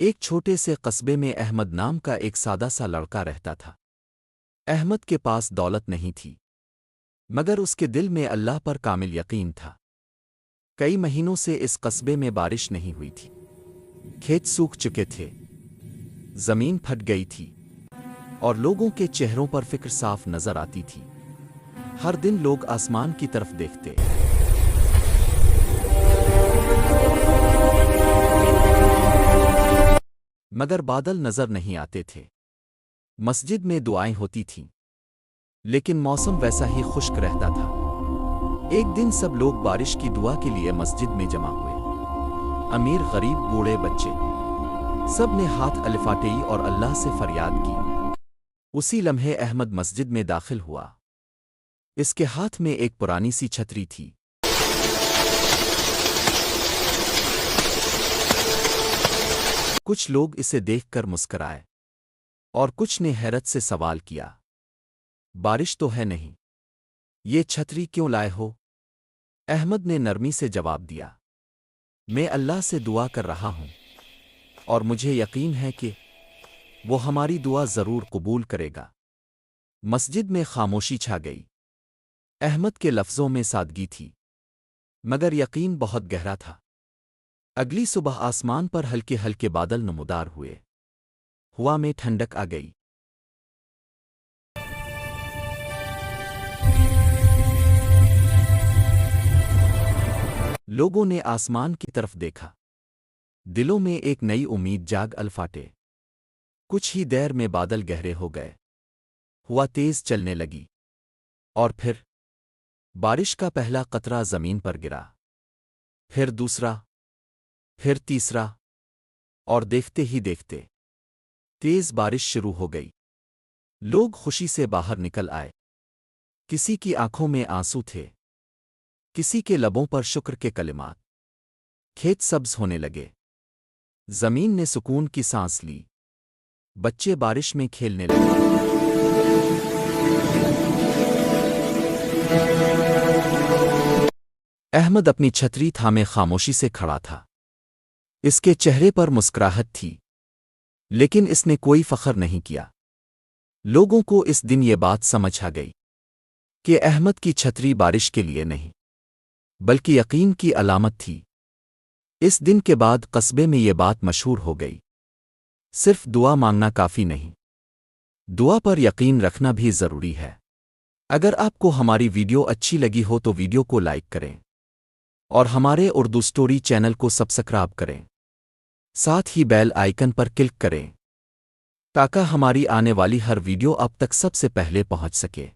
ایک چھوٹے سے قصبے میں احمد نام کا ایک سادہ سا لڑکا رہتا تھا۔ احمد کے پاس دولت نہیں تھی، مگر اس کے دل میں اللہ پر کامل یقین تھا۔ کئی مہینوں سے اس قصبے میں بارش نہیں ہوئی تھی، کھیت سوکھ چکے تھے، زمین پھٹ گئی تھی، اور لوگوں کے چہروں پر فکر صاف نظر آتی تھی۔ ہر دن لوگ آسمان کی طرف دیکھتے، مگر بادل نظر نہیں آتے تھے۔ مسجد میں دعائیں ہوتی تھیں، لیکن موسم ویسا ہی خشک رہتا تھا۔ ایک دن سب لوگ بارش کی دعا کے لیے مسجد میں جمع ہوئے، امیر غریب بوڑھے بچے، سب نے ہاتھ الفاٹئی اور اللہ سے فریاد کی۔ اسی لمحے احمد مسجد میں داخل ہوا۔ اس کے ہاتھ میں ایک پرانی سی چھتری تھی۔ کچھ لوگ اسے دیکھ کر مسکرائے، اور کچھ نے حیرت سے سوال کیا، بارش تو ہے نہیں، یہ چھتری کیوں لائے ہو؟ احمد نے نرمی سے جواب دیا، میں اللہ سے دعا کر رہا ہوں، اور مجھے یقین ہے کہ وہ ہماری دعا ضرور قبول کرے گا۔ مسجد میں خاموشی چھا گئی۔ احمد کے لفظوں میں سادگی تھی، مگر یقین بہت گہرا تھا۔ اگلی صبح آسمان پر ہلکے ہلکے بادل نمودار ہوئے، ہوا میں ٹھنڈک آ گئی۔ لوگوں نے آسمان کی طرف دیکھا، دلوں میں ایک نئی امید جاگ الفاٹے۔ کچھ ہی دیر میں بادل گہرے ہو گئے، ہوا تیز چلنے لگی، اور پھر بارش کا پہلا قطرہ زمین پر گرا، پھر دوسرا، پھر تیسرا، اور دیکھتے ہی دیکھتے تیز بارش شروع ہو گئی۔ لوگ خوشی سے باہر نکل آئے، کسی کی آنکھوں میں آنسو تھے، کسی کے لبوں پر شکر کے کلمات۔ کھیت سبز ہونے لگے، زمین نے سکون کی سانس لی، بچے بارش میں کھیلنے لگے۔ احمد اپنی چھتری تھامے خاموشی سے کھڑا تھا۔ اس کے چہرے پر مسکراہٹ تھی، لیکن اس نے کوئی فخر نہیں کیا۔ لوگوں کو اس دن یہ بات سمجھ آ گئی کہ احمد کی چھتری بارش کے لیے نہیں، بلکہ یقین کی علامت تھی۔ اس دن کے بعد قصبے میں یہ بات مشہور ہو گئی، صرف دعا مانگنا کافی نہیں، دعا پر یقین رکھنا بھی ضروری ہے۔ اگر آپ کو ہماری ویڈیو اچھی لگی ہو تو ویڈیو کو لائک کریں، اور ہمارے اردو سٹوری چینل کو سبسکرائب کریں، ساتھ ہی بیل آئیکن پر کلک کریں تاکہ ہماری آنے والی ہر ویڈیو آپ تک سب سے پہلے پہنچ سکے۔